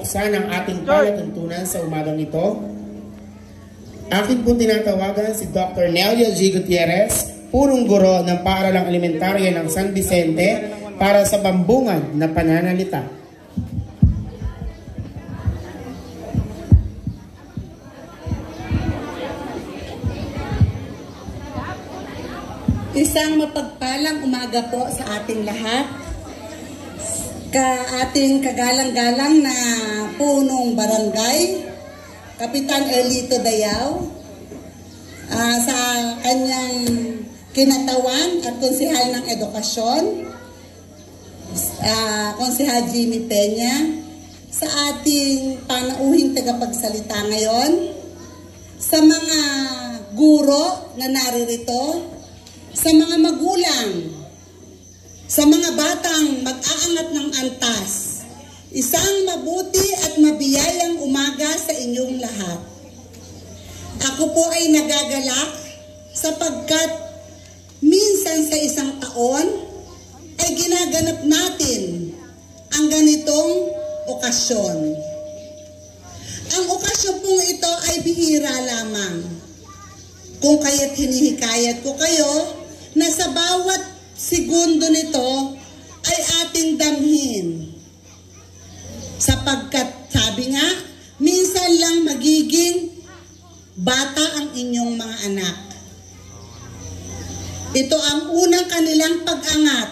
buksan ang ating palatuntunan sa umagang ito. Akin pong tinatawagan si Dr. Nelia G. Gutierrez, punong guro ng Paaralang Elementarya ng San Vicente para sa pambungad na pananalita. Isang mapagpalang umaga po sa ating lahat. Ating kagalang-galang na punong barangay, Kapitan Erlito Dayaw, sa kanyang kinatawan at konsehal ng edukasyon, konsehal Jimmy Peña, sa ating panauhing tagapagsalita ngayon, sa mga guro na naririto, sa mga magulang, sa mga batang mag-aangat ng antas, isang mabuti at mabiyayang umaga sa inyong lahat. Ako po ay nagagalak sapagkat minsan sa isang taon ay ginaganap natin ang ganitong okasyon. Ang okasyon pong ito ay bihira lamang. Kung kaya't hinihikayat ko kayo na sa bawat segundo nito ay ating damhin. Sapagkat sabi nga, minsan lang magiging bata ang inyong mga anak. Ito ang unang kanilang pag-angat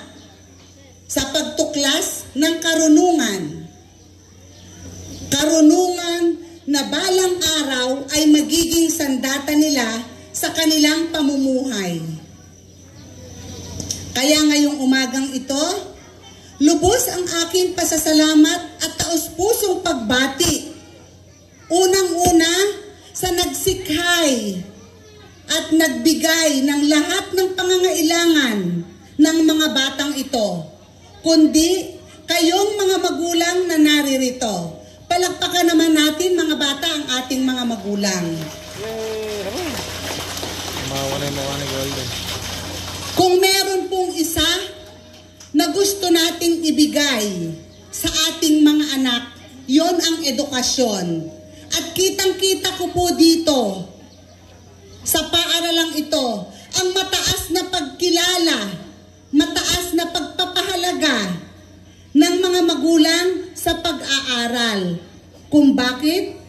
sa pagtuklas ng karunungan. Karunungan na balang araw ay magiging sandata nila sa kanilang pamumuhay. Kaya ngayong umagang ito, lubos ang aking pasasalamat at taos-pusong pagbati. Unang-una sa nagsikhay at nagbigay ng lahat ng pangangailangan ng mga batang ito, kundi kayong mga magulang na naririto. Palakpakan naman natin mga bata ang ating mga magulang. Kung meron pong isa na gusto nating ibigay sa ating mga anak, yon ang edukasyon. At kitang-kita ko po dito sa paaralang ito ang mataas na pagkilala, mataas na pagpapahalaga ng mga magulang sa pag-aaral. Kung bakit?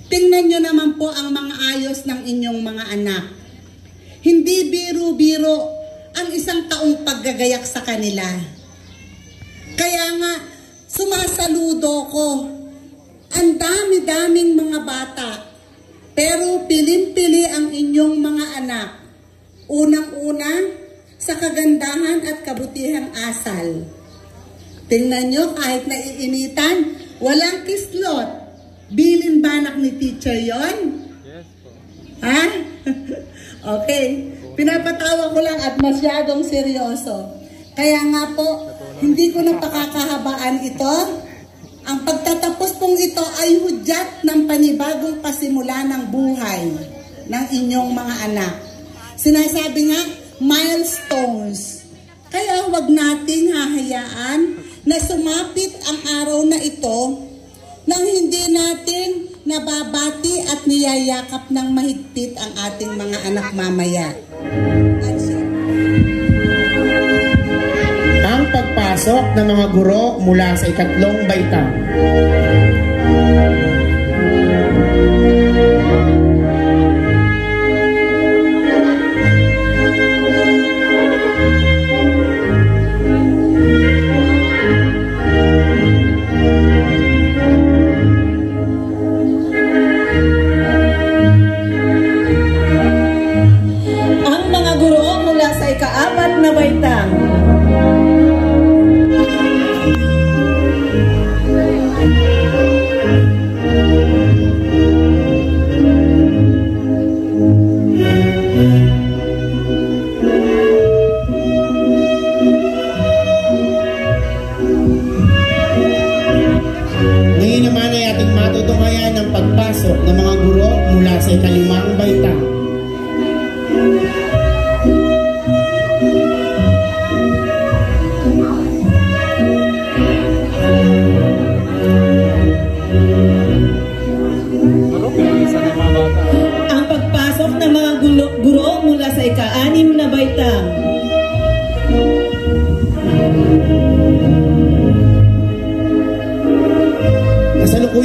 Tingnan nyo naman po ang mga ayos ng inyong mga anak. Hindi biro-biro ang isang taong paggagayak sa kanila. Kaya nga, sumasaludo ko. Ang dami-daming mga bata, pero pilim-pili ang inyong mga anak. Unang-una, sa kagandahan at kabutihang asal. Tingnan nyo, kahit naiinitan, walang kislot. Bilin banak ni teacher yon? Yes po. Ha? Okay. Pinapatawa ko lang at masyadong seryoso. Kaya nga po, hindi ko na pakakahabaan ito. Ang pagtatapos pong ito ay hudyat ng panibagong pasimula ng buhay ng inyong mga anak. Sinasabi nga, milestones. Kaya huwag nating hahayaan na sumapit ang araw na ito nang hindi natin nababati at niyayakap ng mahigpit ang ating mga anak mamaya. Ang pagpasok ng mga guro mula sa ikatlong baitang.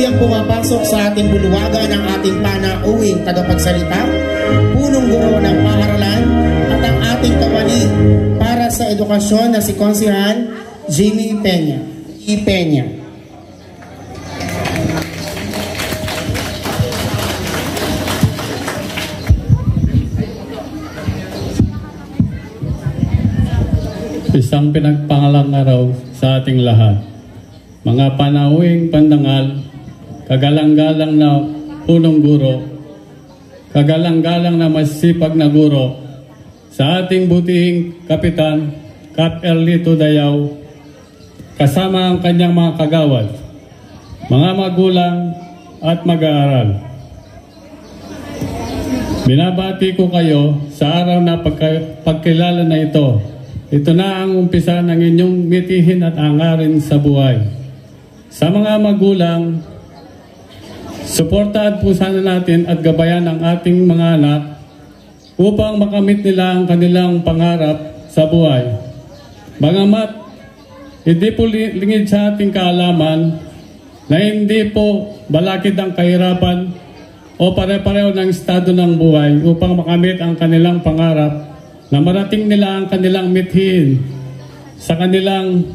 tuluyang pumapasok sa ating bulwagan ng ating panauwing tagapagsalita, punong guro ng paaralan, at ang ating kawani para sa edukasyon na si Konsehal Jamie Peña. Isang pinagpangalang araw sa ating lahat. Mga panauwing pandangal, kagalang-galang na punong guro, kagalang-galang na masipag na guro, sa ating butihing kapitan, Kap Erlito Dayaw, kasama ang kanyang mga kagawad, mga magulang at mag-aaral. Binabati ko kayo sa araw na pagkilala na ito. Ito na ang umpisa ng inyong mitihin at angarin sa buhay. Sa mga magulang, suportahan po sana natin at gabayan ang ating mga anak upang makamit nila ang kanilang pangarap sa buhay. Bagamat hindi po lingid sa ating kaalaman na hindi po balakid ang kahirapan o pare-pareho ng estado ng buhay upang makamit ang kanilang pangarap na marating nila ang kanilang mithin sa kanilang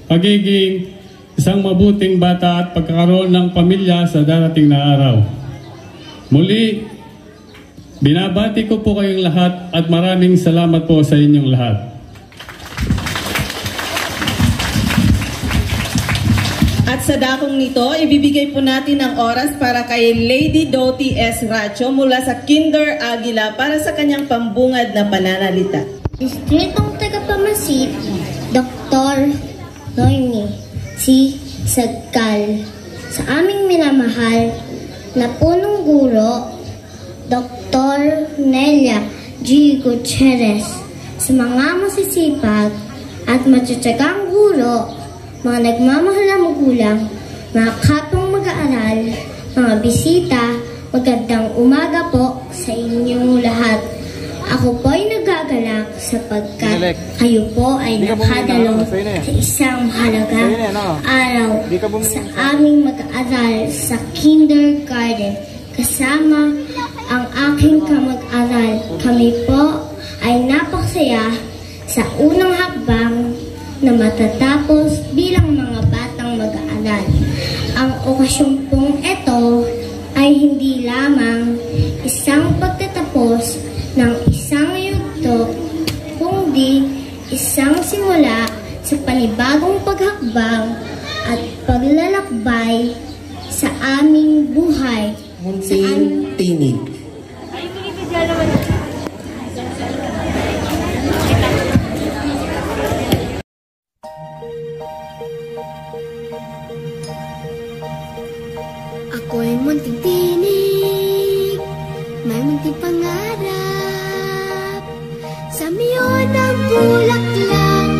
pagiging isang mabuting bata at pagkakaroon ng pamilya sa darating na araw. Muli, binabati ko po kayong lahat at maraming salamat po sa inyong lahat. At sa dakong nito, ibibigay po natin ang oras para kay Lady Doti S. Racho mula sa Kinder Aguila para sa kanyang pambungad na pananalita. Distritong Tagapamasid, Dr. Noemi C. Sagkal. Sa aming minamahal na punong guro, Dr. Nelia G. Gutierrez. Sa mga masisipag at matutsagang guro, mga nagmamahal na magulang, mga kapong mag-aaral, mga bisita, magandang umaga po sa inyong lahat. Ako po ay nagagalak sapagkat kayo po ay nakadalo sa isang mahalagang araw sa aming mag-aaral sa kindergarten. Kasama ang aking kamag-aral, kami po ay napakasaya sa unang hakbang na matatapos bilang mga batang mag-aaral. Ang okasyon pong ito ay hindi lamang isang pagtatapos ng isang yugto, kundi isang simula sa panibagong paghakbang at paglalakbay sa aming buhay. Munting tinig. Ako'y munting tinig, may munting pangarap. Sa miyon ng bulaklak,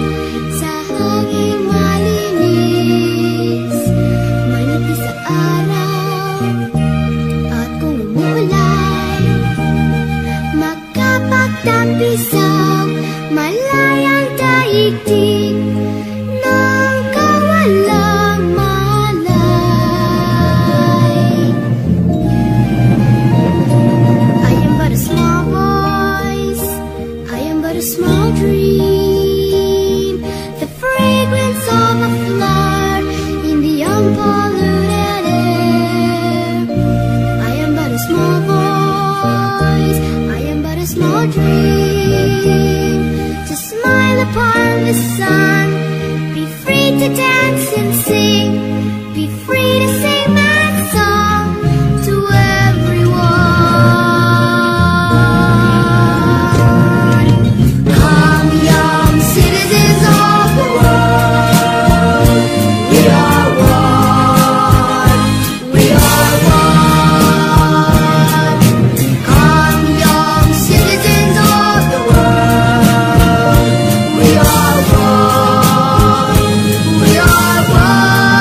sa hangin malinis, manipis sa araw, at kung umulan, makapagtampisaw, malayang daigdig ng kawalang malay. I am but a small voice, I am but a small dream, the fragrance of a flower in the unpolluted air. I am but a small voice, I am but a small dream, to smile upon the sun, be free to dance and sing, be free to sing my song to everyone. Come, young citizens of the world, we are one, we are one. Come, young citizens of the world, we are one, we are one.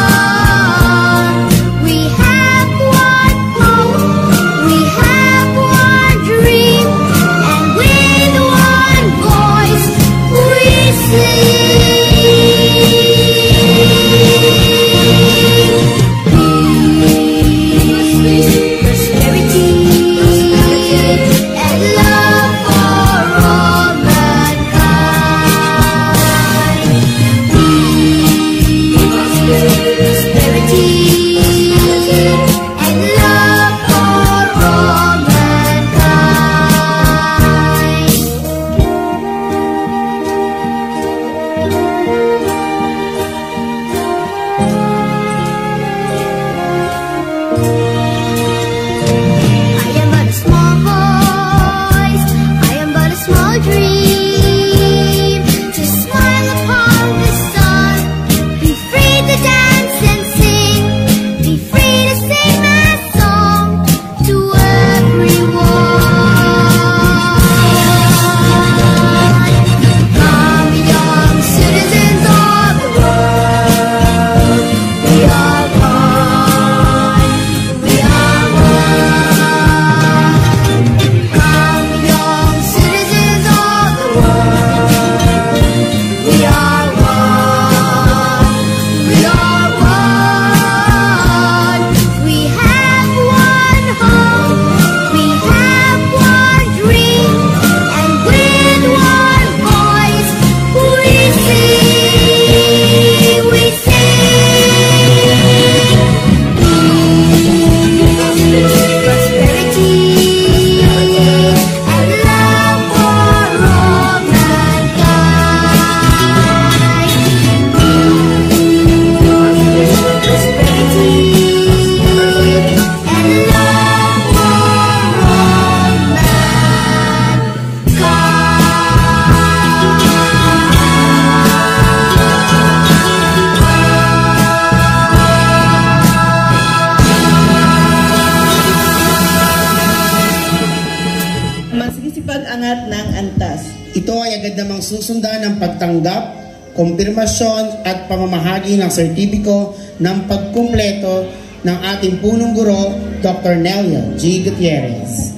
pag-angat ng antas. Ito ay agad namang susundan ng pagtanggap, kumpirmasyon at pamamahagi ng sertipiko ng pagkumpleto ng ating punong guro, Dr. Nelia G. Gutierrez.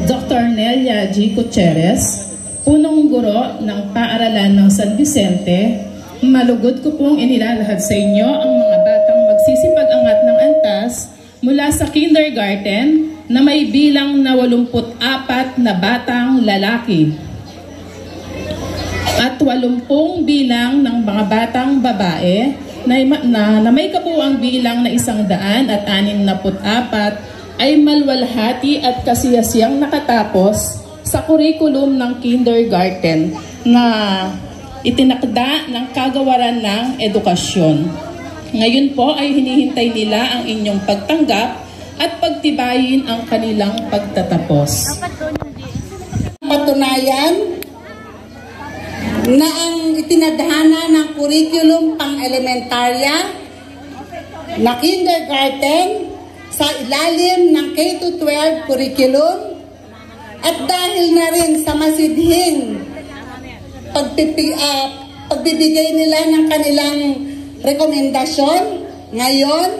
Dr. Nelia G. Gutierrez, punong guro ng paaralan ng San Vicente, malugod ko pong inilalahad sa inyo ang mga batang magsisipag-angat ng antas mula sa kindergarten na may bilang na 84 na batang lalaki at 80 bilang ng mga batang babae na may kabuuang bilang na 164 ay malwalhati at kasiyasiyang nakatapos sa kurikulum ng kindergarten na itinakda ng Kagawaran ng Edukasyon. Ngayon po ay hinihintay nila ang inyong pagtanggap at pagtibayin ang kanilang pagtatapos. Patunayan na ang itinadhana ng kurikulum pang-elementarya na kindergarten sa ilalim ng K-12 curriculum at dahil na rin sa masidhing pagbibigay nila ng kanilang rekomendasyon, ngayon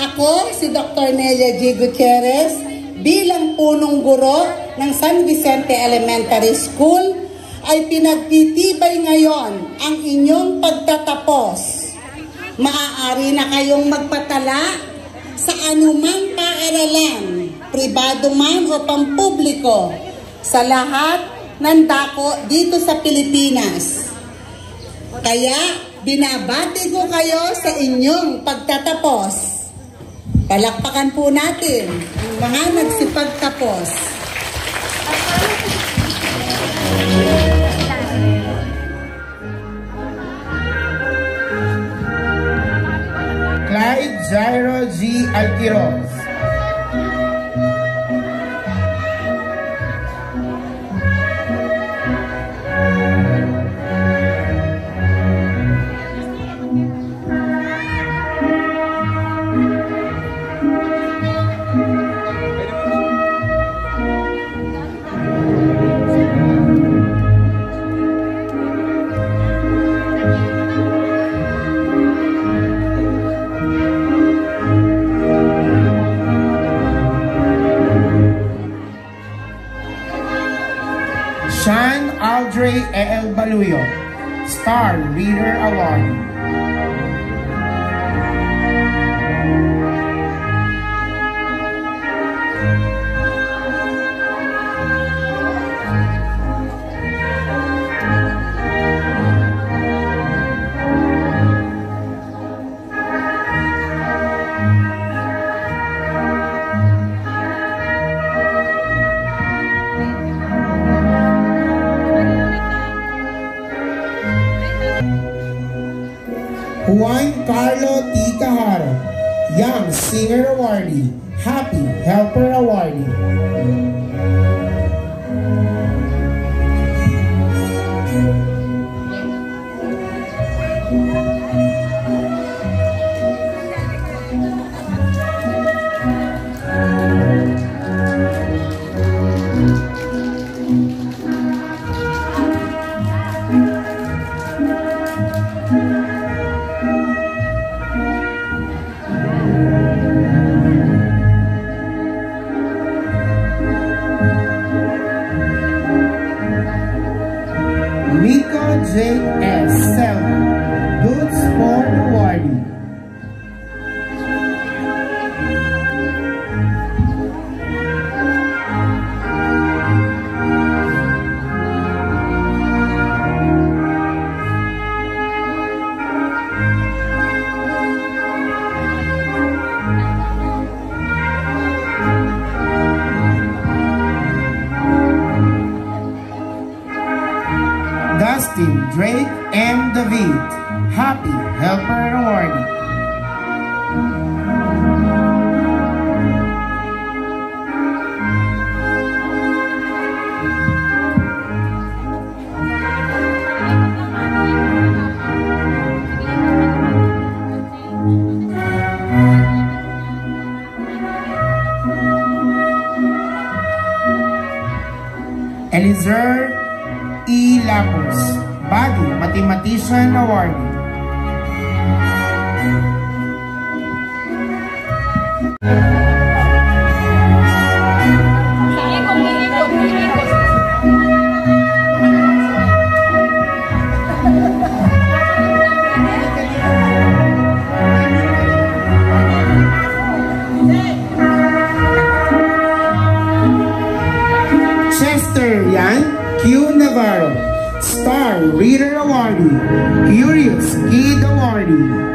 ako si Dr. Nelia G. Gutierrez bilang punong guro ng San Vicente Elementary School ay pinagtitibay ngayon ang inyong pagtatapos. Maaari na kayong magpatala sa anumang paaralan, pribado man o pampubliko, sa lahat ng dako dito sa Pilipinas. Kaya binabati ko kayo sa inyong pagtatapos. Palakpakan po natin ang mga nagsipagtapos. Clyde Jairo G. Alquiroz. Sean Aldrey E.L. Baluyo, Star Reader Award. Juan Carlo T. Cajaro, Young Singer Awardee, Happy Helper Awardee. Rico J. S. Selma, Good Sport Awardee. Dustin Drake M. David, Happy Helper Awardee. Zer E. Lapus, Body Mathematician Awardee. Chester Yan Q. Navarro, Star Reader Awardee, Curious Kid Awardee.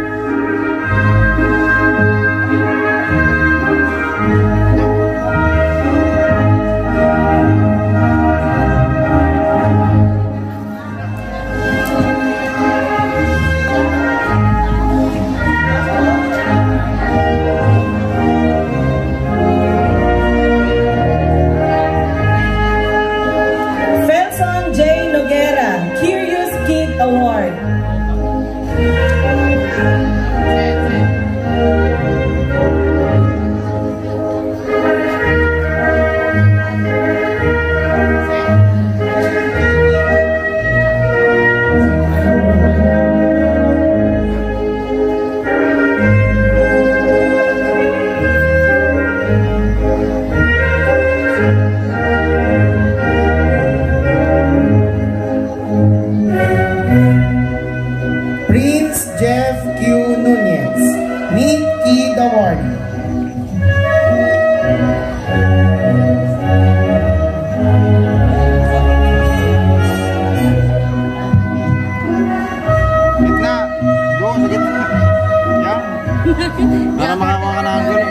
Award. Prince Jeff Q. Nunez, Neat Kid Awardee. Gitna. Doon sa gitna. Yan. Para makakuha ka ng gulo.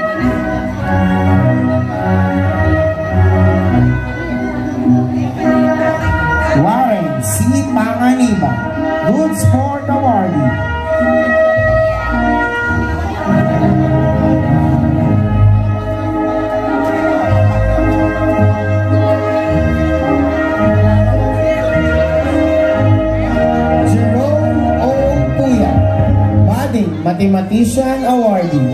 Warren C. Panganiba, Good Sport Awardee. Jerome O. Puya, Budding Mathematician Awardee.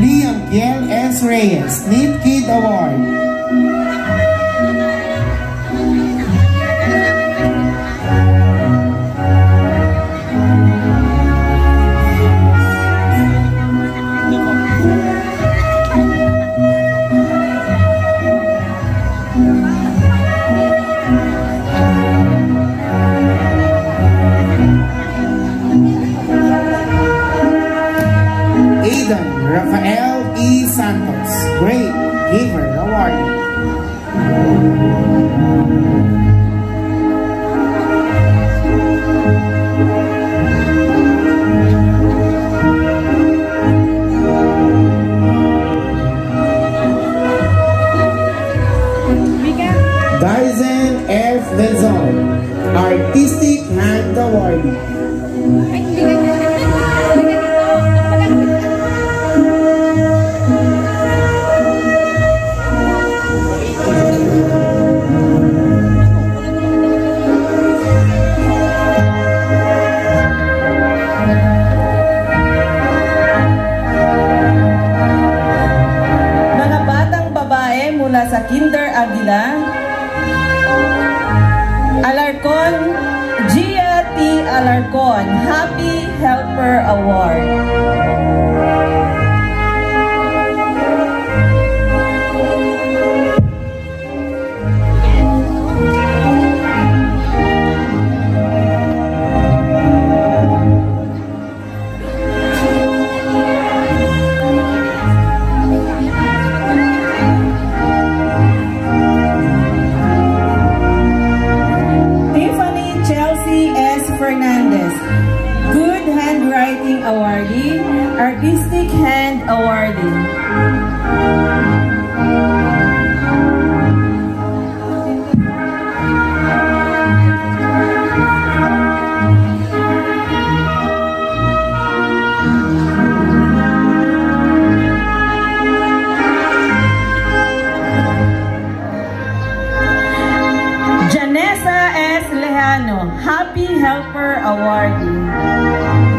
Liam Kiel S. Reyes, Neat Kid Award. Aidan Rafael E. Santos, Great Giver Award. Dyson F. Dezon, Artistic Hand Award. Mga batang babae mula sa Kinder Aguila, Alarcon, Gia T. Alarcon, Happy Helper Award. Songwriting Awardee, Artistic Hand Awardee. Janessa S. Lejano, Happy Helper Awardee.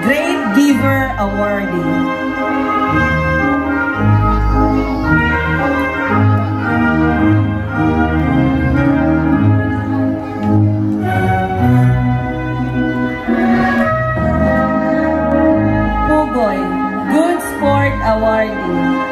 Great Giver Awardee. Pugoy, Good Sport Awardee.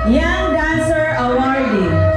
Young Dancer Awardee.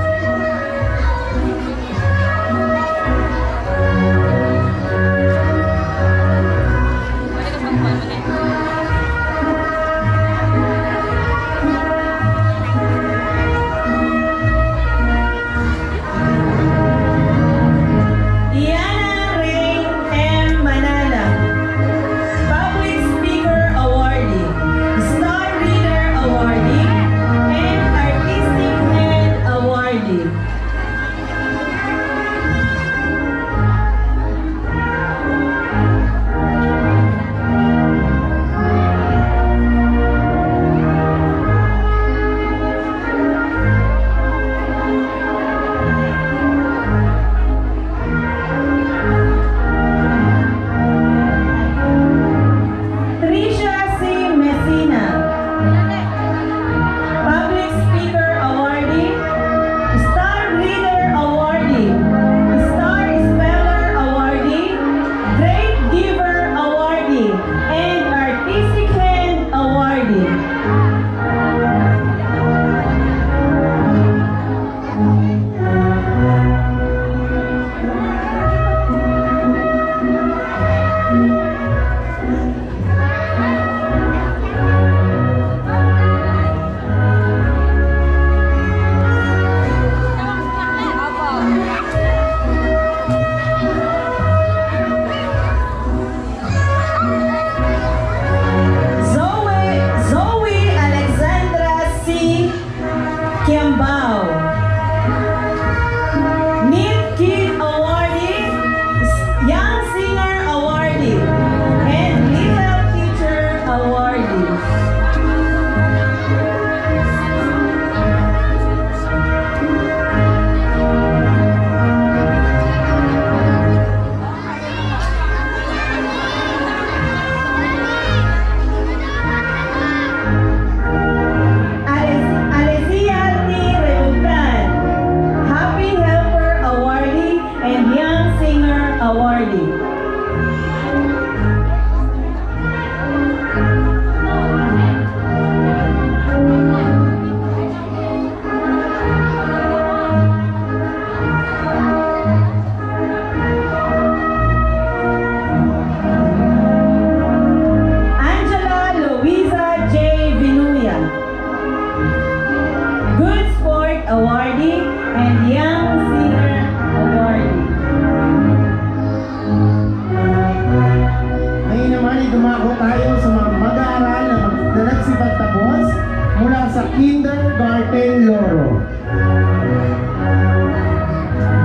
Kindergarten Loro.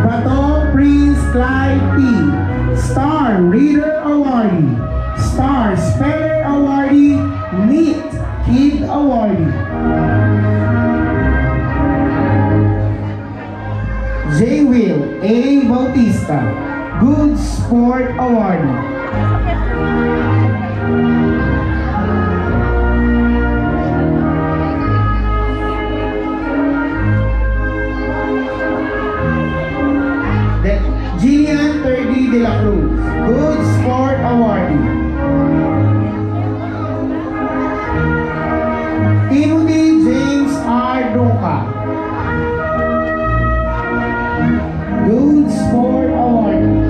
Bato Prince Clyde P. Star Reader Awardee. Star Speller Awardee. NEAT Kid Awardee. J. Will A. Bautista. Good Sport Awardee. Jillian Terdy de la Cruz, Good Sport Awardee. Timothy James R. Doka, Good Sport Awardee.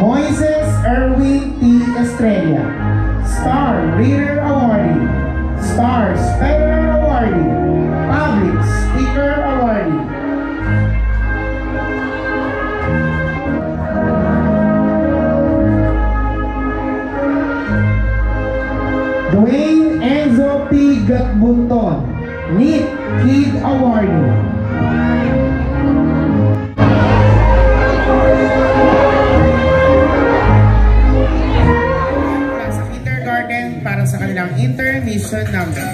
Moises Erwin T. Estrella, Star Reader Awardee, Star Speller Awardee, Public Speaker Awardee. Dwayne Enzo P. Gatbunton, NEAT Kid Awardee. Para sa kanilang intermission number.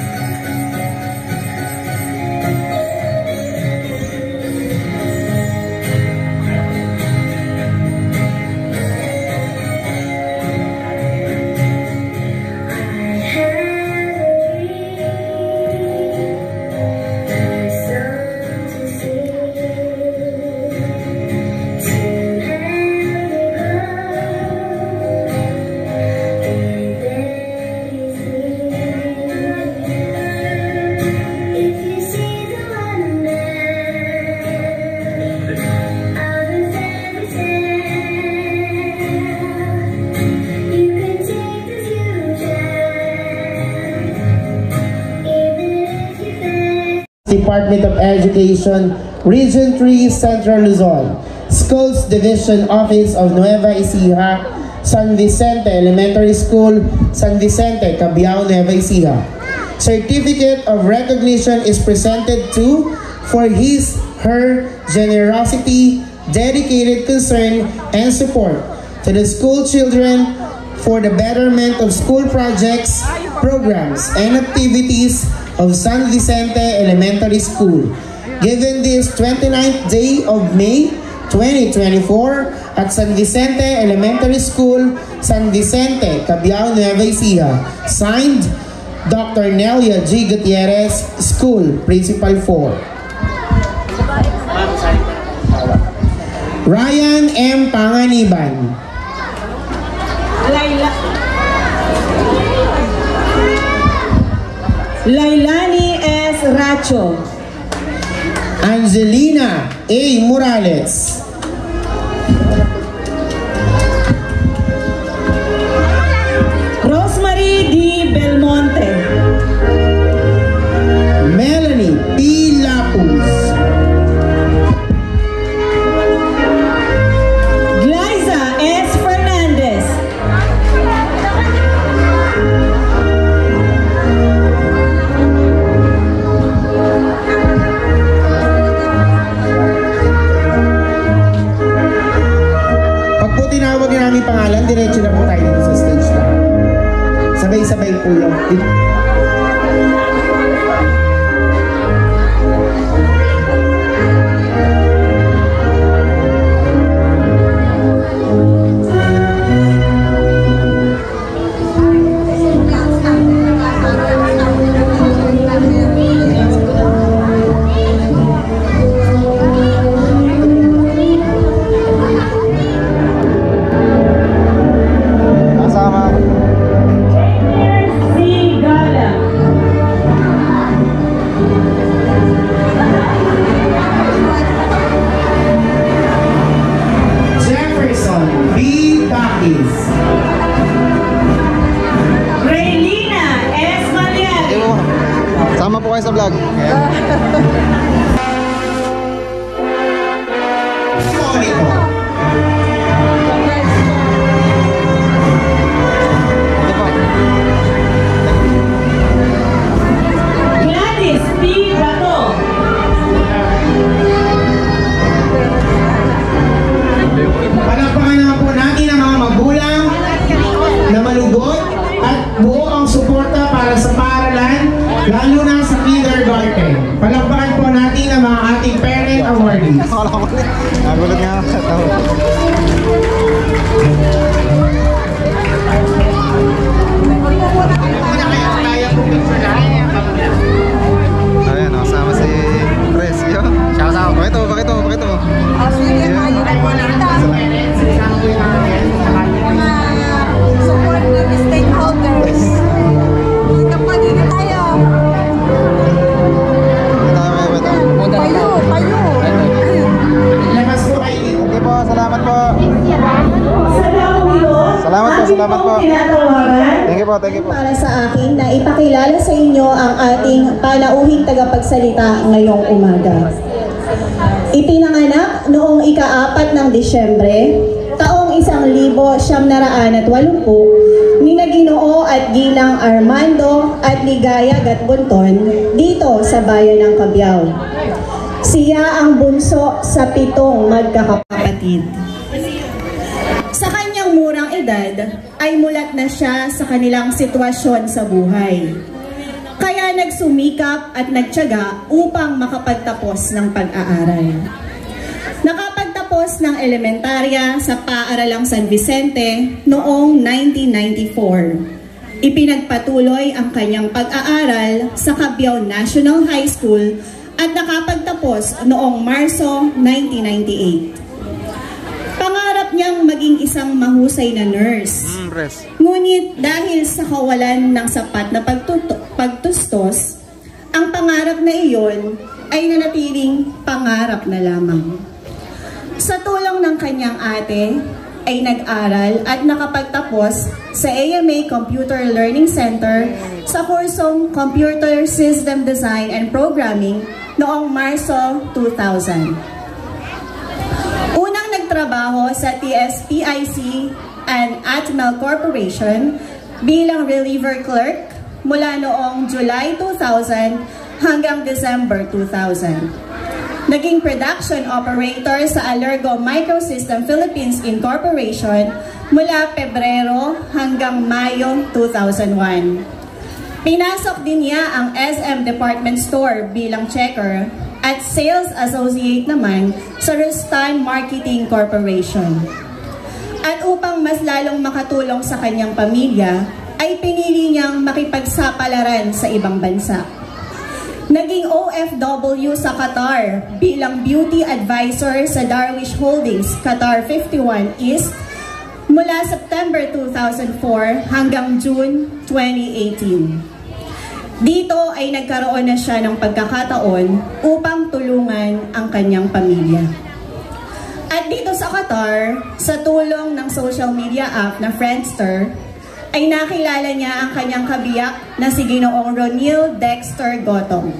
Department of Education, Region 3, Central Luzon, Schools Division Office of Nueva Ecija, San Vicente Elementary School, San Vicente, Cabiao, Nueva Ecija. Certificate of recognition is presented to for her generosity, dedicated concern, and support to the school children for the betterment of school projects, programs, and activities of San Vicente Elementary School, given this 29th day of May 2024 at San Vicente Elementary School, San Vicente, Cabiao, Nueva Ecija. Signed, Dr. Nelia G. Gutierrez, School Principal 4. Ryan M. Panganiban. Lailani S. Racho. Angelina A. Morales. Rosemary D. Belmonte. Melanie P. Lapus. Glyza S. Fernandez. Tinawag na namin pangalan, diretso na po tayo dito sa stage lang. Sabay-sabay po yung sa vlog. Gladys P. Bato. Palakpakan naman po natin ang mga magulang na malugod at buo ang suporta para sa paaralan, lalo na sa kindergarten. Palakpakan po natin ang mga ating parent awardees. Nagulat nga. Ayan, kasama si Presyo. Pakito mo. Support ng stakeholders. Kapag hindi tayo. Payo. Lakas po kayo dito. Okay po, salamat po. Salamat po. Thank you po. Para sa akin na ipakilala sa inyo ang ating panauhing tagapagsalita ngayong umaga. Ipinanganak noong ika-4 ng Disyembre, taong 1980 ni Ginoo at Ginang Armando at Ligaya Gatbunton dito sa bayan ng Cabiao. Siya ang bunso sa 7 magkakapatid. Sa kanyang kanyang murang edad ay mulat na siya sa kanilang sitwasyon sa buhay. Kaya nagsumikap at nagtiyaga upang makapagtapos ng pag-aaral. Nakapagtapos ng elementarya sa Paaralang San Vicente noong 1994. Ipinagpatuloy ang kanyang pag-aaral sa Cabiao National High School at nakapagtapos noong Marso 1998. Pangarap niyang maging isang mahusay na nurse. Ngunit dahil sa kawalan ng sapat na pagtustos, ang pangarap na iyon ay nanatiling pangarap na lamang. Sa tulong ng kanyang ate, ay nag-aral at nakapagtapos sa AMA Computer Learning Center sa kursong Computer System Design and Programming noong Marso 2000. Unang nagtrabaho sa TSPIC and Atmel Corporation bilang reliever clerk mula noong July 2000 hanggang December 2000. Naging production operator sa Alergo Microsystem Philippines Incorporation mula Pebrero hanggang Mayo 2001. Pinasok din niya ang SM Department Store bilang checker at sales associate naman sa Rustan Marketing Corporation. At upang mas lalong makatulong sa kanyang pamilya, ay pinili niyang makipagsapalaran sa ibang bansa. Naging OFW sa Qatar bilang beauty advisor sa Darwish Holdings, Qatar 51 East mula September 2004 hanggang June 2018. Dito ay nagkaroon na siya ng pagkakataon upang tulungan ang kanyang pamilya. At dito sa Qatar, sa tulong ng social media app na Friendster, ay nakilala niya ang kanyang kabiyak na si Ginoong Ronil Dexter Gotong.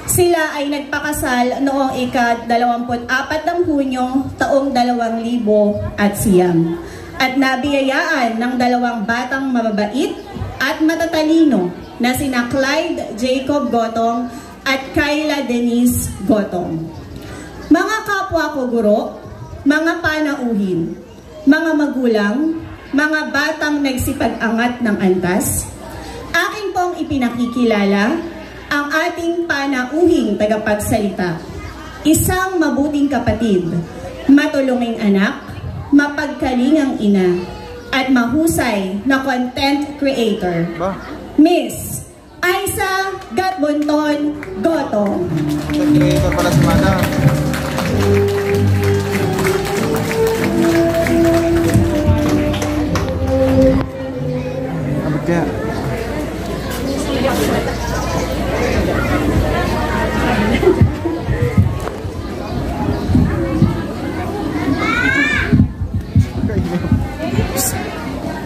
Sila ay nagpakasal noong ika-24 ng Hunyo taong 2000 at siyam at nabiyayaan ng dalawang batang mababait at matatalino na sina Clyde Jacob Gotong at Kyla Denise Gotong. Mga kapwa ko guro, mga panauhin, mga magulang, mga batang nagsipag-angat ng antas, aking pong ipinakikilala ang ating panauhing tagapagsalita. Isang mabuting kapatid, matulunging anak, mapagkalingang ina, at mahusay na content creator. Miss Aiza Gatbunton Gotong. Content creator pala si Madam.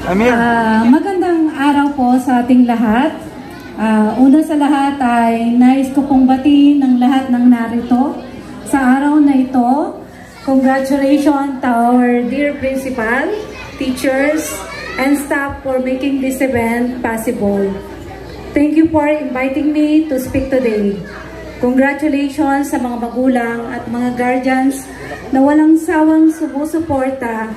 Kaya magandang araw po sa ating lahat. Una sa lahat ay nais ko pong batiin ng lahat ng narito sa araw na ito. Congratulations to our dear principal, teachers, and staff for making this event possible. Thank you for inviting me to speak today. Congratulations sa mga magulang at mga guardians na walang sawang sumusuporta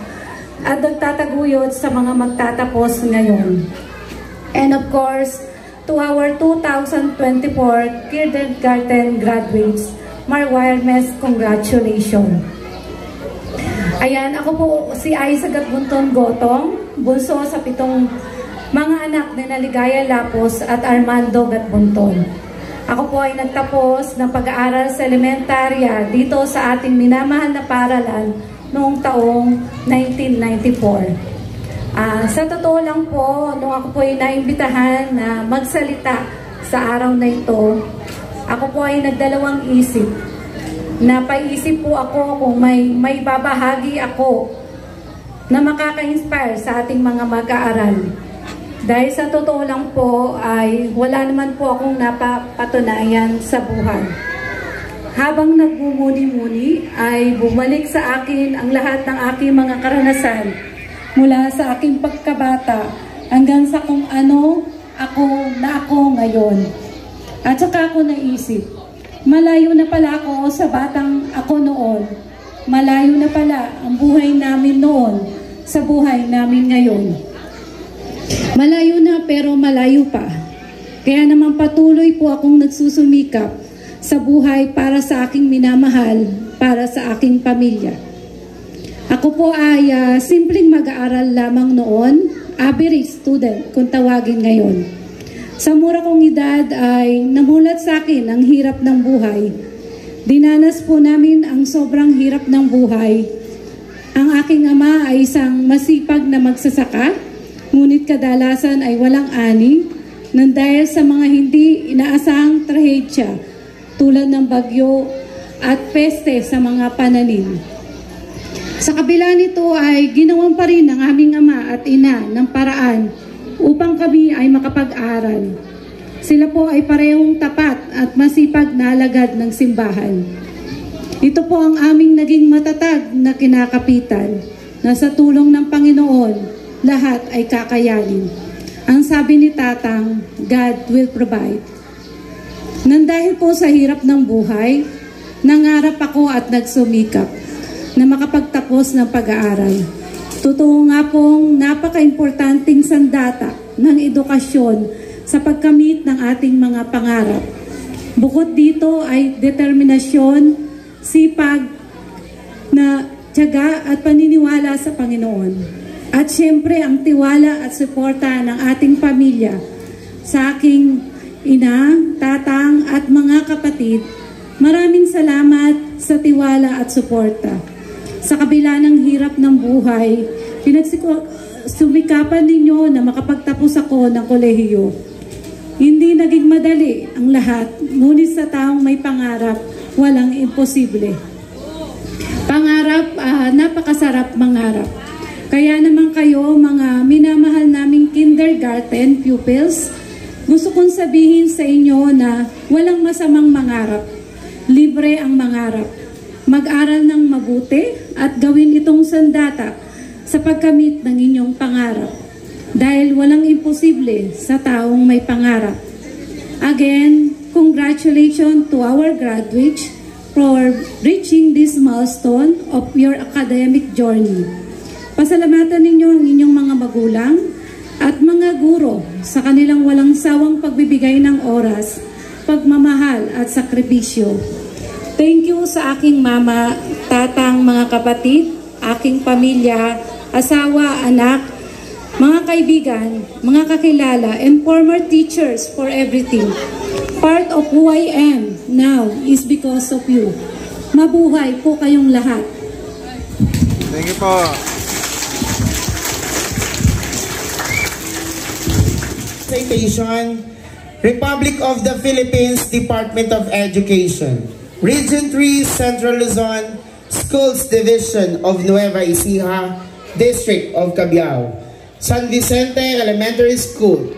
at nagtataguyod sa mga magtatapos ngayon. And of course, to our 2024 kindergarten graduates, Marwarmes, congratulations. Ayan, ako po si Aiza Gatbunton Gotong, bunso sa 7 mga anak ni Naligaya Lapos at Armando Gatbunton. Ako po ay nagtapos ng pag-aaral sa elementarya dito sa ating minamahal na paaralan noong taong 1994. Sa totoo lang po, nung ako po ay naimbitahan na magsalita sa araw na ito, ako po ay nagdalawang isip. Napaisip po ako kung may babahagi ako na makaka-inspire sa ating mga mag-aaral. Dahil sa totoo lang po ay wala naman po akong napapatunayan sa buhay. Habang nagmumuni-muni ay bumalik sa akin ang lahat ng aking mga karanasan mula sa aking pagkabata hanggang sa kung ano ako ngayon. At saka ako naisip, malayo na pala ako sa batang ako noon. Malayo na pala ang buhay namin noon sa buhay namin ngayon. Malayo na pero malayo pa. Kaya naman patuloy po akong nagsusumikap sa buhay para sa aking minamahal, para sa aking pamilya. Ako po ay simpleng mag-aaral lamang noon, average student kung tawagin ngayon. Sa mura kong edad ay namulat sa akin ang hirap ng buhay. Dinanas po namin ang sobrang hirap ng buhay. Ang aking ama ay isang masipag na magsasaka, ngunit kadalasan ay walang ani nang dahil sa mga hindi inaasahang trahedya tulad ng bagyo at peste sa mga pananim. Sa kabila nito ay ginawan pa rin ng aming ama at ina ng paraan upang kami ay makapag-aral. Sila po ay parehong tapat at masipag na alagad ng simbahan. Ito po ang aming naging matatag na kinakapitan na sa tulong ng Panginoon, lahat ay kakayanin. Ang sabi ni Tatang, God will provide. Nang dahil po sa hirap ng buhay, nangarap ako at nagsumikap na makapagtapos ng pag-aaral. Totoo nga pong napaka-importanting sandata ng edukasyon sa pagkamit ng ating mga pangarap. Bukod dito ay determinasyon, sipag, na tiyaga at paniniwala sa Panginoon. At syempre ang tiwala at suporta ng ating pamilya sa aking ina, tatang at mga kapatid. Maraming salamat sa tiwala at suporta. Sa kabila ng hirap ng buhay, sumikapan ninyo na makapagtapos ako ng kolehiyo. Hindi naging madali ang lahat, ngunit sa taong may pangarap, walang imposible. Pangarap, napakasarap mangarap. Kaya naman kayo, mga minamahal naming kindergarten pupils, gusto kong sabihin sa inyo na walang masamang mangarap. Libre ang mangarap. Mag-aral ng mabuti at gawin itong sandata sa pagkamit ng inyong pangarap. Dahil walang imposible sa taong may pangarap. Again, congratulations to our graduates for reaching this milestone of your academic journey. Pasalamatan ninyo ang inyong mga magulang at mga guro sa kanilang walang sawang pagbibigay ng oras, pagmamahal at sakripisyo. Thank you sa aking mama, tatang, mga kapatid, aking pamilya, asawa, anak, mga kaibigan, mga kakilala, and former teachers for everything. Part of who I am now is because of you. Mabuhay po kayong lahat. Thank you po. Citation, Republic of the Philippines, Department of Education, Region 3, Central Luzon, Schools Division of Nueva Ecija, District of Cabiao, San Vicente Elementary School.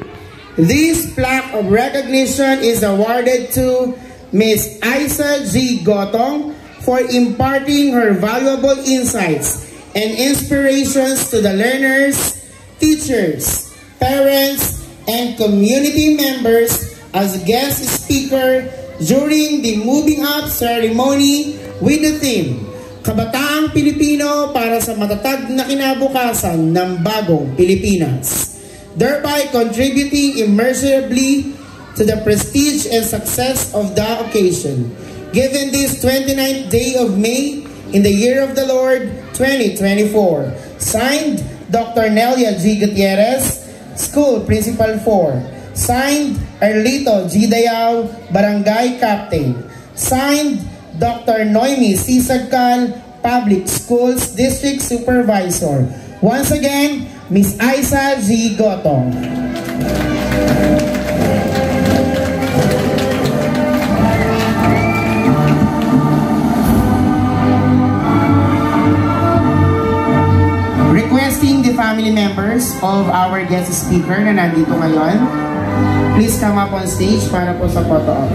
This plaque of recognition is awarded to Ms. Isa G. Gotong for imparting her valuable insights and inspirations to the learners, teachers, parents, and community members as guest speaker during the moving up ceremony with the theme, Kabataang Pilipino para sa matatag na kinabukasan ng bagong Pilipinas, thereby contributing immeasurably to the prestige and success of the occasion. Given this 29th day of May in the year of the Lord 2024, signed Dr. Nelia G. Gutierrez, School Principal 4. Signed, Erlito G. Dayao, Barangay Captain. Signed, Dr. Noemi C. Sagcal, Public Schools District Supervisor. Once again, Ms. Isa G. Gotong. Requesting the family members of our guest speaker na nandito ngayon, please come up on stage para po sa photo op.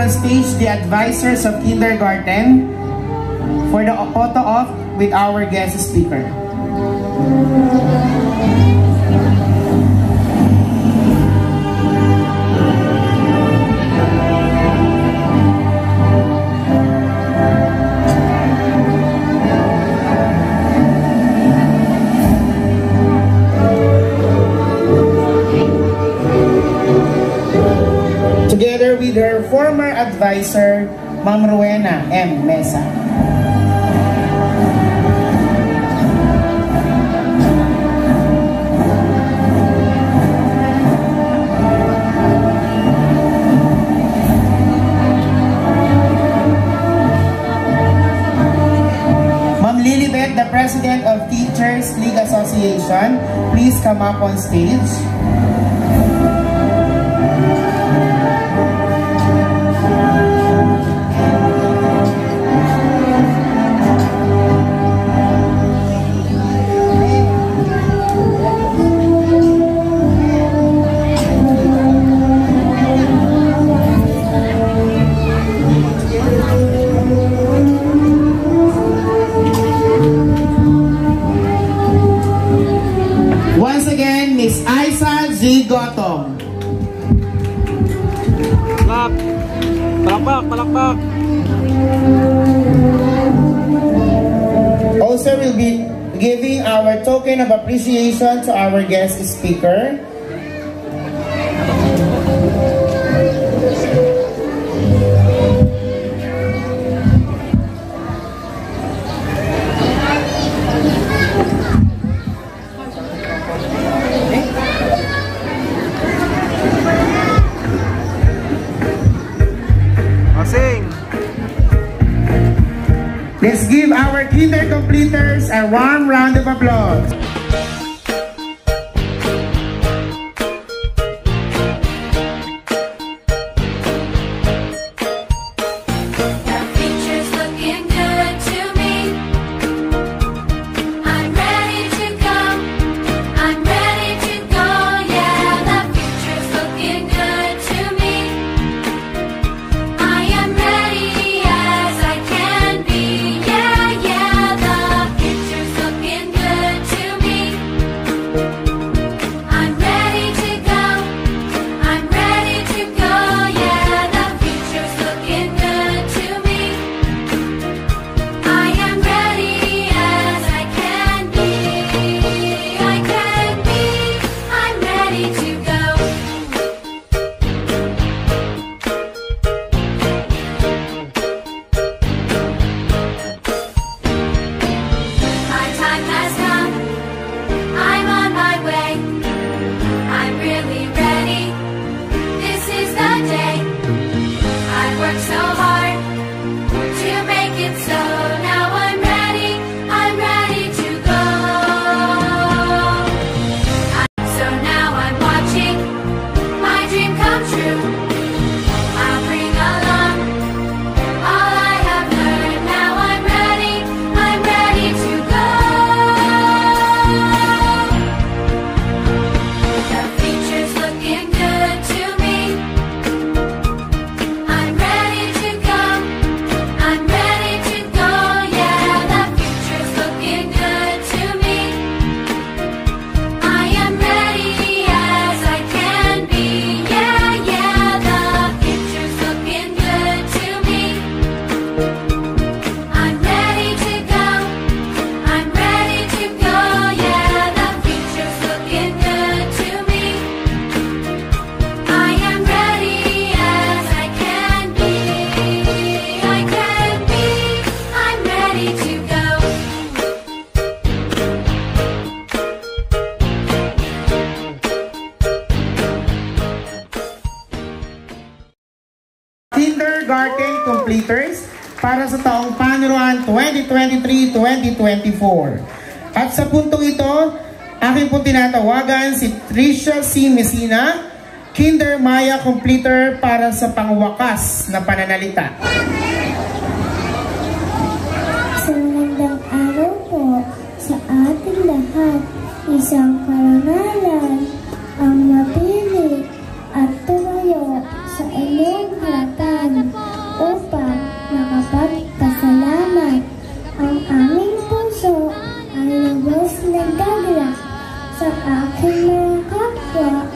on stage the advisors of kindergarten for the photo off with our guest speaker. Together with her former advisor, Ma'am Rowena M. Mesa. Ma'am Lilibet, the President of Teachers League Association, please come up on stage. Once again, Miss Aisa Z. Gotham. Clap! Palakpak! Palakpak! Also, we'll be giving our token of appreciation to our guest speaker. Let's give our kinder completers a warm round of applause. Kindergarten completers para sa taong panuruan 2023-2024. At sa puntong ito, aking pong tinatawagan si Tricia C. Messina, Kinder Maya completer para sa pangwakas na pananalita. Sa magandang araw po sa ating lahat, isang karangalan ang mapili at tumayo sa inyong harapan. aking mga kapwa,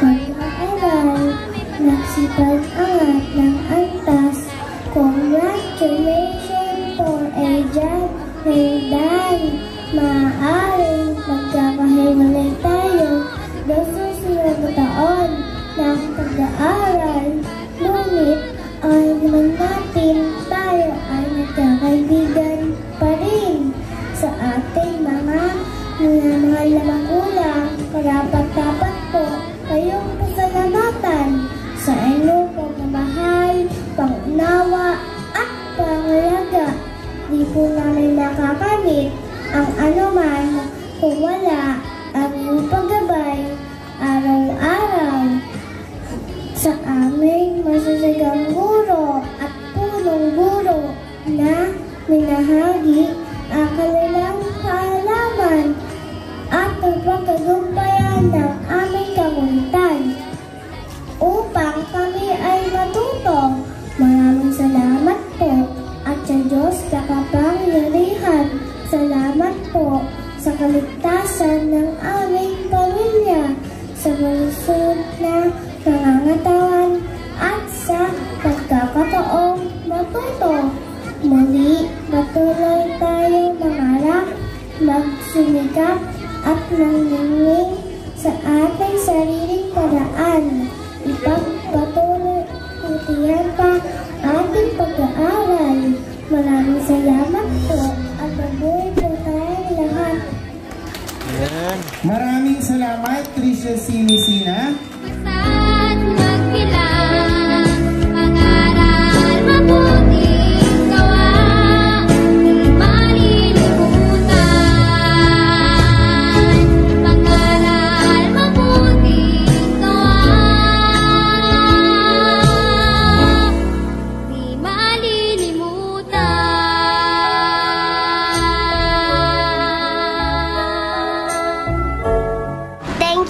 mag-aaral, nagsipag-angat ng antas. Congratulations for a job well done. Maaaring magkakahiwalay tayo sa susunod na taon ng pag-aaral. Ngunit ay naman natin tayo ay nagkakaibigan pa rin. Sa ating mga minamahal na magulang, karapat-dapat po kayong pasalamatan sa inyong pagmamahal, pangunawa at pangalaga. Di po namin makakamit ang anuman kung wala ang iyong paggabay araw-araw. Sa aming masasagang guro at punong guro na minahagi ang kanilang kaalaman at pagpagkagumpayan ng aming kamuntan upang kami ay matuto. Maraming salamat po at sa Diyos kapangyarihan. Salamat po sa kaligtasan ng aming pamilya, sa malusog na pangangatawan at sa pagkakataong matuto. Muli, patuloy tayo mangarap, magsimikap at nangyaying sa ating sariling paraan. Ipagpatuloy itiyan pa ating pag-aaral. Maraming salamat po at mabuhay po tayong lahat. Maraming salamat, Tricia Sinisina.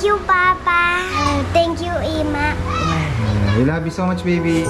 Thank you, Papa. Thank you, Ima. We love you so much, baby.